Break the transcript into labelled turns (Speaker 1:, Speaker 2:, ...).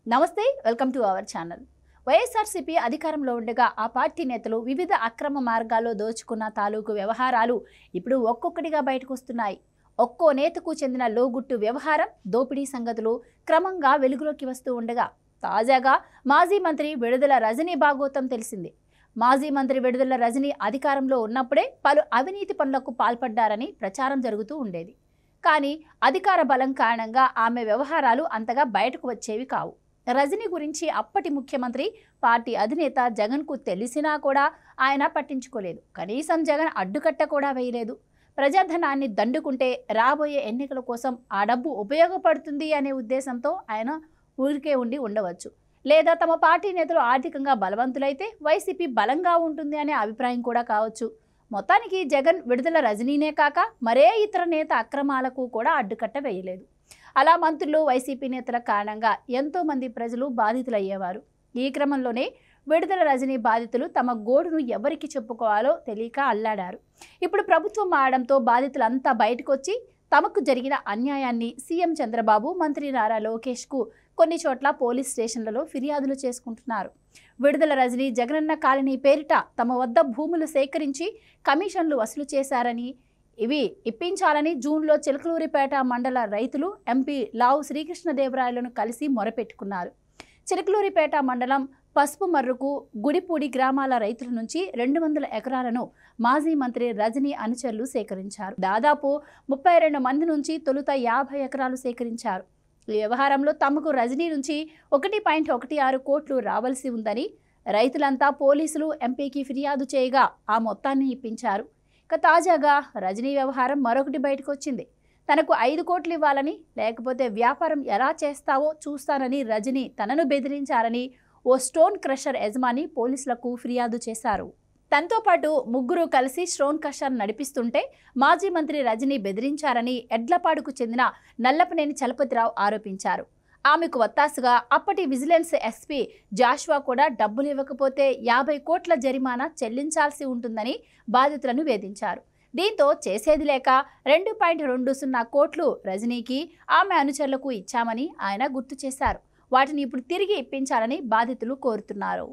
Speaker 1: నమస్తే, welcome to our channel. YSRCP అధికారంలో ఉండగా ఆ పార్టీ నేతలు వివిధ అక్రమ మార్గాల్లో దోచుకున్న తాలూకు వ్యవహారాలు ఇప్పుడు ఒక్కొక్కటిగా బయటకు వస్తున్నాయి. ఒక్కో నేతకు చెందిన లోగుట్టు వ్యవహారం, దోపిడీ సంగతులు క్రమంగా వెలుగులోకి వస్తూ ఉండగా తాజాగా మాజీ మంత్రి విడుదల రజనీ భాగోతం తెలిసింది. మాజీ మంత్రి విడుదల రజనీ అధికారంలో ఉన్నప్పుడే పలు అవినీతి పనులకు పాల్పడ్డారని ప్రచారం జరుగుతూ ఉండేది. కానీ అధికార బలం కారణంగా ఆమె వ్యవహారాలు అంతగా బయటకు వచ్చేవి కావు. రజనీ గురించి అప్పటి ముఖ్యమంత్రి, పార్టీ అధినేత జగన్కు తెలిసినా కూడా ఆయన పట్టించుకోలేదు. కనీసం జగన్ అడ్డుకట్ట కూడా వేయలేదు. ప్రజాధనాన్ని దండుకుంటే రాబోయే ఎన్నికల కోసం ఆ డబ్బు ఉపయోగపడుతుంది అనే ఉద్దేశంతో ఆయన ఊరికే ఉండవచ్చు. లేదా తమ పార్టీ నేతలు ఆర్థికంగా బలవంతులైతే వైసీపీ బలంగా ఉంటుంది అనే అభిప్రాయం కూడా కావచ్చు. మొత్తానికి జగన్ విడుదల రజనీనే కాక మరే ఇతర నేత అక్రమాలకు కూడా అడ్డుకట్ట వేయలేదు. అలా మంత్రులు, వైసీపీ నేతల కారణంగా ఎంతో మంది ప్రజలు బాధితులయ్యేవారు. ఈ క్రమంలోనే విడుదల రజనీ బాధితులు తమ గోడును ఎవరికి చెప్పుకోవాలో తెలియక అల్లాడారు. ఇప్పుడు ప్రభుత్వం మారడంతో బాధితులంతా బయటకొచ్చి తమకు జరిగిన అన్యాయాన్ని సీఎం చంద్రబాబు, మంత్రి నారా లోకేష్కు కొన్ని చోట్ల పోలీస్ స్టేషన్లలో ఫిర్యాదులు చేసుకుంటున్నారు. విడుదల రజనీ జగనన్న కాలనీ పేరిట తమ వద్ద భూములు సేకరించి కమిషన్లు వసూలు చేశారని, ఇవి ఇప్పించాలని జూన్లో చిలకలూరిపేట మండల రైతులు ఎంపీ లావు శ్రీకృష్ణదేవరాయలను కలిసి మొరపెట్టుకున్నారు. చిలకలూరిపేట మండలం పసుపుమర్రుకు, గుడిపూడి గ్రామాల రైతుల నుంచి 200 ఎకరాలను మాజీ మంత్రి రజనీ అనుచరులు సేకరించారు. దాదాపు 32 మంది నుంచి తొలుత 50 ఎకరాలు సేకరించారు. ఈ వ్యవహారంలో తమకు రజనీ నుంచి 1.16 కోట్లు రావాల్సి ఉందని రైతులంతా పోలీసులు, ఎంపీకి ఫిర్యాదు చేయగా ఆ మొత్తాన్ని ఇప్పించారు. ఇక తాజాగా రజనీ వ్యవహారం మరొకటి బయటకు వచ్చింది. తనకు 5 కోట్లు ఇవ్వాలని, లేకపోతే వ్యాపారం ఎలా చేస్తావో చూస్తానని రజనీ తనను బెదిరించారని ఓ స్టోన్ క్రషర్ యజమాని పోలీసులకు ఫిర్యాదు చేశారు. తనతో పాటు ముగ్గురు కలిసి స్టోన్ క్రషర్ నడిపిస్తుంటే మాజీ మంత్రి రజనీ బెదిరించారని ఎడ్లపాడుకు చెందిన నల్లపనేని చలపతిరావు ఆరోపించారు. ఆమెకు వత్తాసుగా అప్పటి విజిలెన్స్ ఎస్పీ జాషువా కూడా డబ్బులు ఇవ్వకపోతే 50 కోట్ల జరిమానా చెల్లించాల్సి ఉంటుందని బాధితులను వేధించారు. దీంతో చేసేది లేక 2.20 కోట్లు రజనీకి, ఆమె అనుచరులకు ఇచ్చామని ఆయన గుర్తు చేశారు. వాటిని ఇప్పుడు తిరిగి ఇప్పించాలని బాధితులు కోరుతున్నారు.